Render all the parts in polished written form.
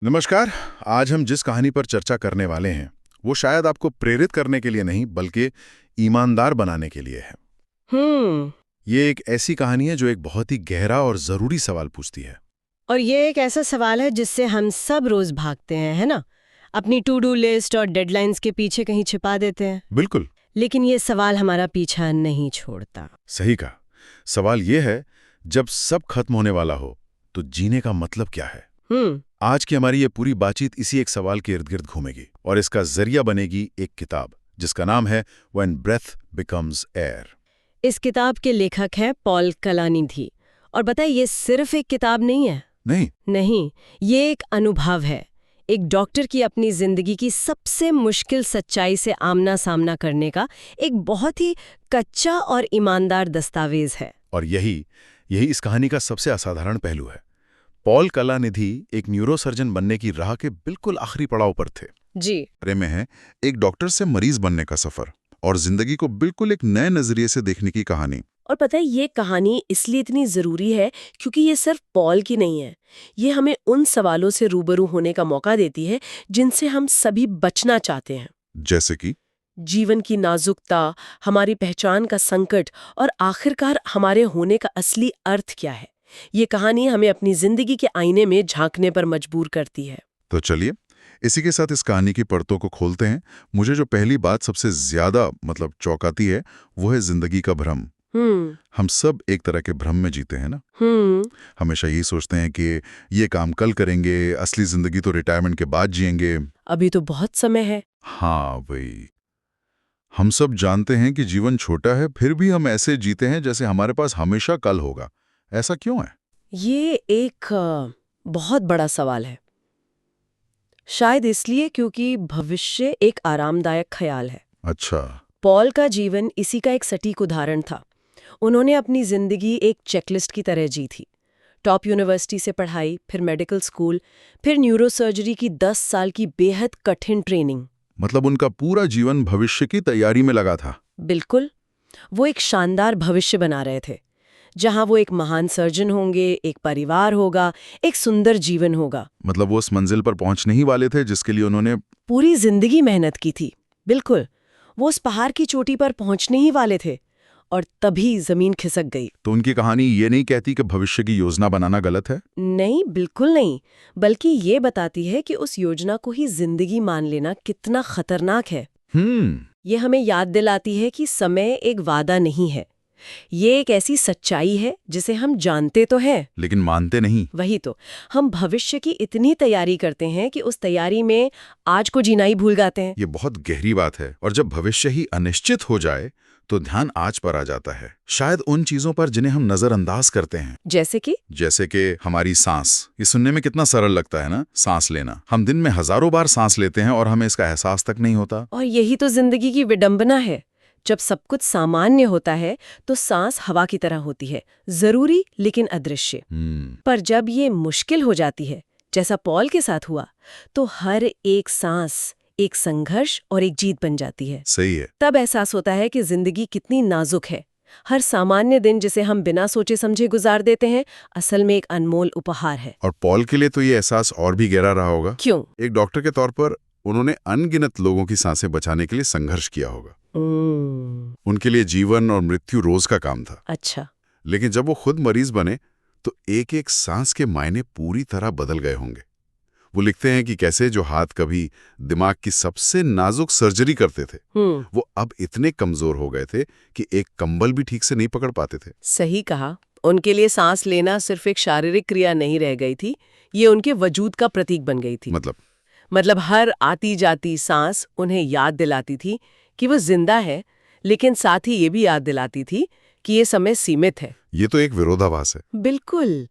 नमस्कार। आज हम जिस कहानी पर चर्चा करने वाले हैं वो शायद आपको प्रेरित करने के लिए नहीं बल्कि ईमानदार बनाने के लिए है। हम्म। ये एक ऐसी कहानी है जो एक बहुत ही गहरा और जरूरी सवाल पूछती है। और ये एक ऐसा सवाल है जिससे हम सब रोज भागते हैं, है ना? अपनी टू डू लिस्ट और डेडलाइंस के पीछे कहीं छिपा देते हैं। बिल्कुल लेकिन ये सवाल हमारा पीछा नहीं छोड़ता। सही कहा। सवाल ये है, जब सब खत्म होने वाला हो तो जीने का मतलब क्या है। हम्म। आज की हमारी ये पूरी बातचीत इसी एक सवाल के इर्द गिर्द घूमेगी और इसका जरिया बनेगी एक किताब जिसका नाम है व्हेन ब्रेथ बिकम्स एयर। इस किताब के लेखक हैं पॉल कलानिधि। और बताइए, ये सिर्फ एक किताब नहीं है। नहीं। नहीं, ये एक अनुभव है। एक डॉक्टर की अपनी जिंदगी की सबसे मुश्किल सच्चाई से आमना सामना करने का एक बहुत ही कच्चा और ईमानदार दस्तावेज है। और यही यही इस कहानी का सबसे असाधारण पहलू है। पॉल कलानिधि एक न्यूरोसर्जन बनने की राह के बिल्कुल आखिरी पड़ाव पर थे। जी। बारे में है एक डॉक्टर से मरीज बनने का सफर और जिंदगी को बिल्कुल एक नए नजरिए से देखने की कहानी। और पता है, ये कहानी इसलिए इतनी जरूरी है क्योंकि ये सिर्फ पॉल की नहीं है। ये हमें उन सवालों से रूबरू होने का मौका देती है जिनसे हम सभी बचना चाहते हैं। जैसे कि जीवन की नाजुकता, हमारी पहचान का संकट और आखिरकार हमारे होने का असली अर्थ क्या है। ये कहानी हमें अपनी जिंदगी के आईने में झांकने पर मजबूर करती है। तो चलिए इसी के साथ इस कहानी की परतों को खोलते हैं। मुझे जो पहली बात सबसे ज्यादा चौंकाती है वो है जिंदगी का भ्रम। हम सब एक तरह के भ्रम में जीते हैं ना। हमेशा यही सोचते हैं कि ये काम कल करेंगे, असली जिंदगी तो रिटायरमेंट के बाद जिएंगे। अभी तो बहुत समय है। हाँ वही। हम सब जानते हैं कि जीवन छोटा है, फिर भी हम ऐसे जीते हैं जैसे हमारे पास हमेशा कल होगा। ऐसा क्यों है? ये एक बहुत बड़ा सवाल है। शायद इसलिए क्योंकि भविष्य एक आरामदायक ख्याल है। अच्छा। पॉल का जीवन इसी का एक सटीक उदाहरण था। उन्होंने अपनी जिंदगी एक चेकलिस्ट की तरह जी थी। टॉप यूनिवर्सिटी से पढ़ाई, फिर मेडिकल स्कूल, फिर न्यूरोसर्जरी की 10 साल की बेहद कठिन ट्रेनिंग। मतलब उनका पूरा जीवन भविष्य की तैयारी में लगा था। बिल्कुल। वो एक शानदार भविष्य बना रहे थे जहां वो एक महान सर्जन होंगे, एक परिवार होगा, एक सुंदर जीवन होगा। मतलब वो उस मंजिल पर पहुंचने ही वाले थे जिसके लिए उन्होंने पूरी जिंदगी मेहनत की थी। बिल्कुल, वो उस पहाड़ की चोटी पर पहुंचने ही वाले थे और तभी जमीन खिसक गई। तो उनकी कहानी ये नहीं कहती कि भविष्य की योजना बनाना गलत है। नहीं, बिल्कुल नहीं। बल्कि ये बताती है कि उस योजना को ही जिंदगी मान लेना कितना खतरनाक है। ये हमें याद दिलाती है कि समय एक वादा नहीं है। ये एक ऐसी सच्चाई है जिसे हम जानते तो हैं लेकिन मानते नहीं। वही तो, हम भविष्य की इतनी तैयारी करते हैं कि उस तैयारी में आज को जीना ही भूल जाते हैं। ये बहुत गहरी बात है। और जब भविष्य ही अनिश्चित हो जाए तो ध्यान आज पर आ जाता है, शायद उन चीजों पर जिन्हें हम नजरअंदाज करते हैं। जैसे कि हमारी सांस। ये सुनने में कितना सरल लगता है ना, सांस लेना। हम दिन में हजारों बार सांस लेते हैं और हमें इसका एहसास तक नहीं होता। और यही तो जिंदगी की विडंबना है। जब सब कुछ सामान्य होता है तो सांस हवा की तरह होती है, जरूरी लेकिन अदृश्य। पर जब ये मुश्किल हो जाती है, जैसा पॉल के साथ हुआ, तो हर एक सांस एक संघर्ष और एक जीत बन जाती है। सही है। तब एहसास होता है कि जिंदगी कितनी नाजुक है। हर सामान्य दिन जिसे हम बिना सोचे समझे गुजार देते हैं, असल में एक अनमोल उपहार है। और पॉल के लिए तो ये एहसास और भी गहरा रहा होगा। क्यों? एक डॉक्टर के तौर पर उन्होंने अनगिनत लोगों की सांसें बचाने के लिए संघर्ष किया होगा। उनके लिए जीवन और मृत्यु रोज का काम था। अच्छा। लेकिन जब वो खुद मरीज बने तो एक एक सांस के मायने पूरी तरह बदल गए होंगे। वो लिखते हैं कि कैसे जो हाथ कभी दिमाग की सबसे नाजुक सर्जरी करते थे, वो अब इतने कमजोर हो गए थे कि एक कंबल भी ठीक से नहीं पकड़ पाते थे। सही कहा। उनके लिए सांस लेना सिर्फ एक शारीरिक क्रिया नहीं रह गई थी, ये उनके वजूद का प्रतीक बन गई थी। मतलब हर आती जाती सांस उन्हें याद दिलाती थी कि वो जिंदा है, लेकिन साथ ही ये भी याद दिलाती थी कि ये समय सीमित है। ये तो एक विरोधाभास है। बिल्कुल।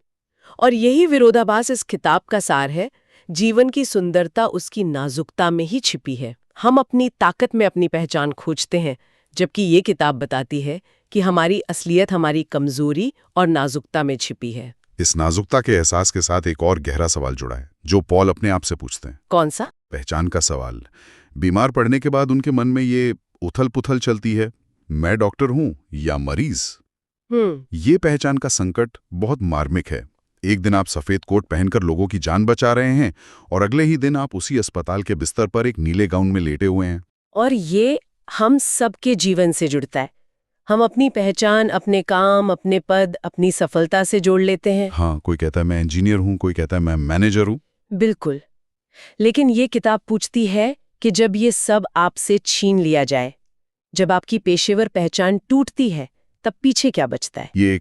और यही विरोधाभास इस किताब का सार है। जीवन की सुंदरता उसकी नाजुकता में ही छिपी है। हम अपनी ताकत में अपनी पहचान खोजते हैं, जबकि ये किताब बताती है कि हमारी असलियत हमारी कमजोरी और नाजुकता में छिपी है। इस नाजुकता के एहसास के साथ एक और गहरा सवाल जुड़ा है जो पॉल अपने आप से पूछते हैं। कौन सा? पहचान का सवाल। बीमार पड़ने के बाद उनके मन में ये उथल पुथल चलती है, मैं डॉक्टर हूं या मरीज। ये पहचान का संकट बहुत मार्मिक है। एक दिन आप सफ़ेद कोट पहनकर लोगों की जान बचा रहे हैं और अगले ही दिन आप उसी अस्पताल के बिस्तर पर एक नीले गाउन में लेटे हुए हैं। और ये हम सबके जीवन से जुड़ता है। हम अपनी पहचान अपने काम, अपने पद, अपनी सफलता से जोड़ लेते हैं। हाँ, कोई कहता है मैं इंजीनियर हूँ, कोई कहता है मैं मैनेजर हूँ। बिल्कुल। लेकिन ये किताब पूछती है कि जब ये सब आपसे छीन लिया जाए, जब आपकी पेशेवर पहचान टूटती है, तब पीछे क्या बचता है? ये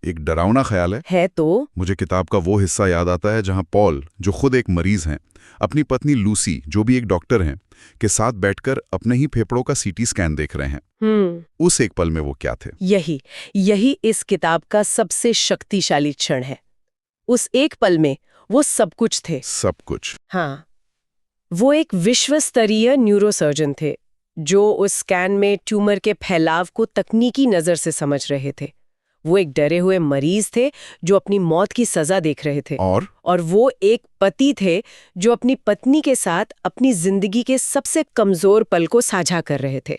एक डरावना ख्याल है तो मुझे किताब का वो हिस्सा याद आता है जहां पॉल, जो खुद एक मरीज हैं, अपनी पत्नी लूसी, जो भी एक डॉक्टर हैं, के साथ बैठकर अपने ही फेफड़ों का सीटी स्कैन देख रहे हैं। उस एक पल में वो क्या थे? यही इस किताब का सबसे शक्तिशाली क्षण है। उस एक पल में वो सब कुछ थे। सब कुछ। हाँ, वो एक विश्व स्तरीय न्यूरोसर्जन थे जो उस स्कैन में ट्यूमर के फैलाव को तकनीकी नजर से समझ रहे थे। वो एक डरे हुए मरीज थे जो अपनी मौत की सजा देख रहे थे। और वो एक पति थे जो अपनी पत्नी के साथ अपनी जिंदगी के सबसे कमजोर पल को साझा कर रहे थे।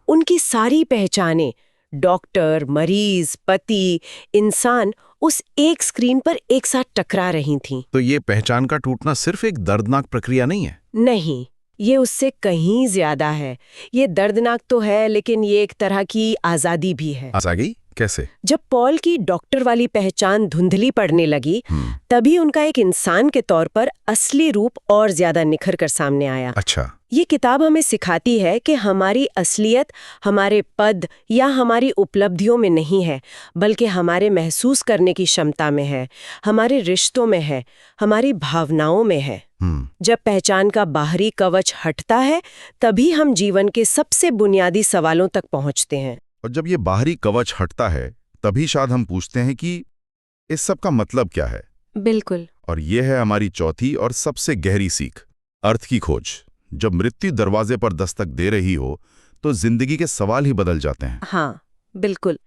उनकी सारी पहचानें, डॉक्टर, मरीज, पति, इंसान, उस एक स्क्रीन पर एक साथ टकरा रही थीं। तो ये पहचान का टूटना सिर्फ एक दर्दनाक प्रक्रिया नहीं है? नहीं, ये उससे कहीं ज्यादा है। ये दर्दनाक तो है, लेकिन ये एक तरह की आजादी भी है। आजादी कैसे? जब पॉल की डॉक्टर वाली पहचान धुंधली पड़ने लगी, तभी उनका एक इंसान के तौर पर असली रूप और ज्यादा निखर कर सामने आया। अच्छा। ये किताब हमें सिखाती है कि हमारी असलियत हमारे पद या हमारी उपलब्धियों में नहीं है, बल्कि हमारे महसूस करने की क्षमता में है, हमारे रिश्तों में है, हमारी भावनाओं में है। जब पहचान का बाहरी कवच हटता है, तभी हम जीवन के सबसे बुनियादी सवालों तक पहुंचते हैं। और जब ये बाहरी कवच हटता है, तभी शायद हम पूछते हैं कि इस सब का मतलब क्या है। बिल्कुल। और ये है हमारी चौथी और सबसे गहरी सीख, अर्थ की खोज। जब मृत्यु दरवाजे पर दस्तक दे रही हो, तो जिंदगी के सवाल ही बदल जाते हैं। हाँ, बिल्कुल।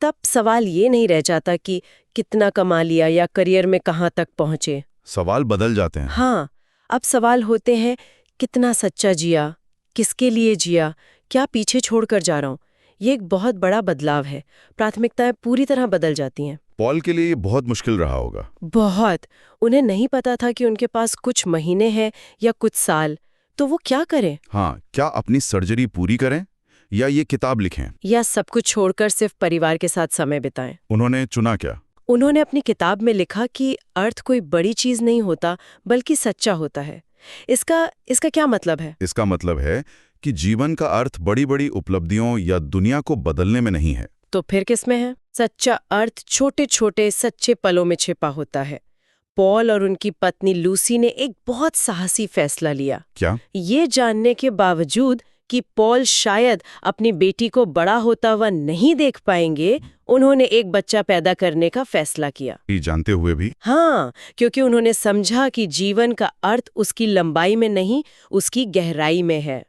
तब सवाल ये नहीं रह जाता कि कितना कमा लिया या करियर में कहाँ तक पहुंचे। सवाल बदल जाते हैं। हाँ, अब सवाल होते हैं, कितना सच्चा जिया, किसके लिए जिया, क्या पीछे छोड़कर जा रहा हूँ। ये एक बहुत बड़ा बदलाव है। प्राथमिकताएं पूरी तरह बदल जाती हैं। पॉल के लिए ये बहुत मुश्किल रहा होगा। बहुत। उन्हें नहीं पता था कि उनके पास कुछ महीने हैं या कुछ साल, तो वो क्या करें? हाँ, क्या अपनी सर्जरी पूरी करें या ये किताब लिखें, या सब कुछ छोड़कर सिर्फ परिवार के साथ समय बिताएं? उन्होंने चुना क्या? उन्होंने अपनी किताब में लिखा कि अर्थ कोई बड़ी चीज नहीं होता, बल्कि सच्चा होता है। इसका क्या मतलब है? इसका मतलब है कि जीवन का अर्थ बड़ी बड़ी उपलब्धियों या दुनिया को बदलने में नहीं है। तो फिर किसमें है? सच्चा अर्थ छोटे छोटे सच्चे पलों में छिपा होता है। पॉल और उनकी पत्नी लूसी ने एक बहुत साहसी फैसला लिया। क्या? ये जानने के बावजूद कि पॉल शायद अपनी बेटी को बड़ा होता हुआ नहीं देख पाएंगे, उन्होंने एक बच्चा पैदा करने का फैसला किया। ये जानते हुए भी? हाँ, क्योंकि उन्होंने समझा कि जीवन का अर्थ उसकी लंबाई में नहीं, उसकी गहराई में है।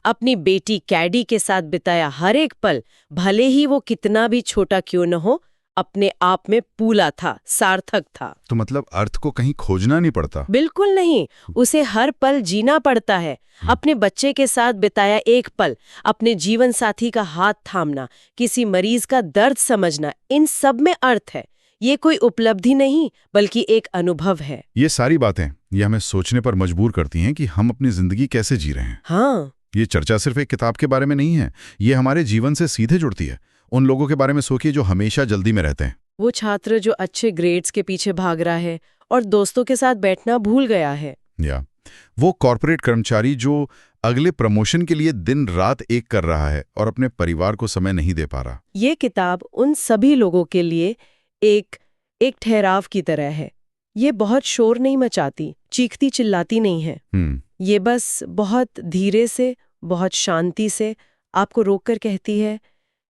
अपनी बेटी कैडी के साथ बिताया हर एक पल, भले ही वो कितना भी छोटा क्यों न हो, अपने आप में पूला था, सार्थक था। तो मतलब अर्थ को कहीं खोजना नहीं पड़ता? बिल्कुल नहीं, उसे हर पल जीना पड़ता है। अपने बच्चे के साथ बिताया एक पल, अपने जीवन साथी का हाथ थामना, किसी मरीज का दर्द समझना, इन सब में अर्थ है। ये कोई उपलब्धि नहीं, बल्कि एक अनुभव है। ये सारी बातें ये हमें सोचने पर मजबूर करती हैं कि हम अपनी जिंदगी कैसे जी रहे हैं। हाँ, ये चर्चा सिर्फ एक किताब के बारे में नहीं है, ये हमारे जीवन से सीधे जुड़ती है। उन लोगों के बारे में सोचिए जो हमेशा जल्दी में रहते हैं। वो छात्र जो अच्छे ग्रेड्स के पीछे भाग रहा है और दोस्तों के साथ बैठना भूल गया है। या वो कॉर्पोरेट कर्मचारी जो अगले प्रमोशन के लिए दिन रात एक कर रहा है और अपने परिवार को समय नहीं दे पा रहा। ये किताब उन सभी लोगों के लिए एक ठहराव की तरह है। ये बहुत शोर नहीं मचाती, चीखती चिल्लाती नहीं है। ये बस बहुत धीरे से, बहुत शांति से आपको रोककर कहती है,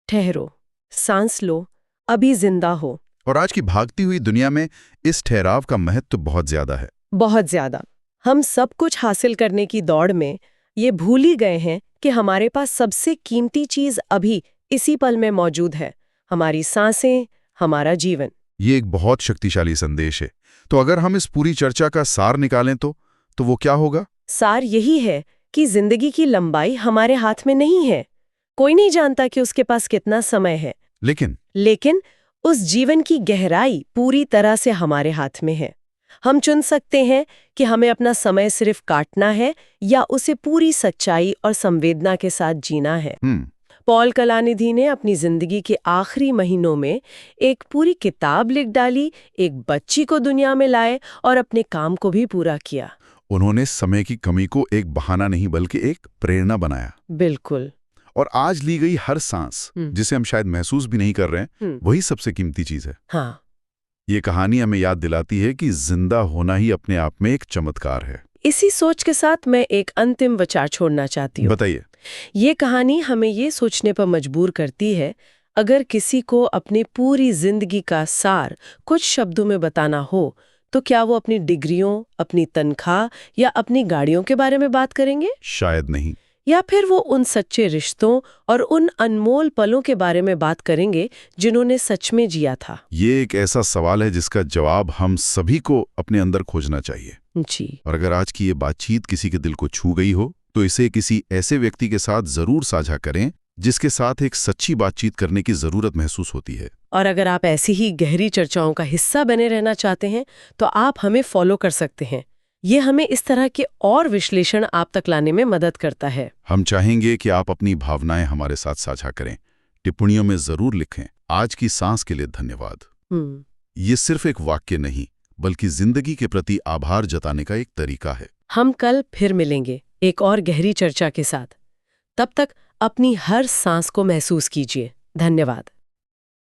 ठहरो, सांस लो, अभी जिंदा हो। और आज की भागती हुई दुनिया में इस ठहराव का महत्व बहुत ज्यादा है। बहुत ज्यादा। हम सब कुछ हासिल करने की दौड़ में ये भूल ही गए हैं कि हमारे पास सबसे कीमती चीज अभी इसी पल में मौजूद है, हमारी सांसें, हमारा जीवन। ये एक बहुत शक्तिशाली संदेश है। तो अगर हम इस पूरी चर्चा का सार निकालें तो वो क्या होगा? सार यही है कि जिंदगी की लंबाई हमारे हाथ में नहीं है। कोई नहीं जानता कि उसके पास कितना समय है, लेकिन उस जीवन की गहराई पूरी तरह से हमारे हाथ में है। हम चुन सकते हैं कि हमें अपना समय सिर्फ काटना है या उसे पूरी सच्चाई और संवेदना के साथ जीना है। पॉल कलानिधि ने अपनी जिंदगी के आखिरी महीनों में एक पूरी किताब लिख डाली, एक बच्ची को दुनिया में लाए और अपने काम को भी पूरा किया। उन्होंने समय की कमी को एक बहाना नहीं बल्कि एक प्रेरणा बनाया। बिल्कुल। और आज ली गई हर सांस, जिसे हम शायद महसूस भी नहीं कर रहे हैं, वही सबसे कीमती चीज है। हाँ। ये कहानी हमें याद दिलाती है कि जिंदा होना ही अपने आप में एक चमत्कार है। इसी सोच के साथ मैं एक अंतिम विचार छोड़ना चाहती हूँ। बताइए। ये कहानी हमें ये सोचने पर मजबूर करती है, अगर किसी को अपनी पूरी जिंदगी का सार कुछ शब्दों में बताना हो तो क्या वो अपनी डिग्रियों, अपनी तनख्वाह या अपनी गाड़ियों के बारे में बात करेंगे? शायद नहीं। या फिर वो उन सच्चे रिश्तों और उन अनमोल पलों के बारे में बात करेंगे जिन्होंने सच में जिया था? ये एक ऐसा सवाल है जिसका जवाब हम सभी को अपने अंदर खोजना चाहिए। जी। और अगर आज की ये बातचीत किसी के दिल को छू गई हो तो इसे किसी ऐसे व्यक्ति के साथ जरूर साझा करें जिसके साथ एक सच्ची बातचीत करने की जरूरत महसूस होती है। और अगर आप ऐसी ही गहरी चर्चाओं का हिस्सा बने रहना चाहते हैं तो आप हमें फॉलो कर सकते हैं। ये हमें इस तरह के और विश्लेषण आप तक लाने में मदद करता है। हम चाहेंगे कि आप अपनी भावनाएं हमारे साथ साझा करें, टिप्पणियों में जरूर लिखें। आज की सांस के लिए धन्यवाद। ये सिर्फ एक वाक्य नहीं बल्कि जिंदगी के प्रति आभार जताने का एक तरीका है। हम कल फिर मिलेंगे एक और गहरी चर्चा के साथ। तब तक अपनी हर सांस को महसूस कीजिए। धन्यवाद।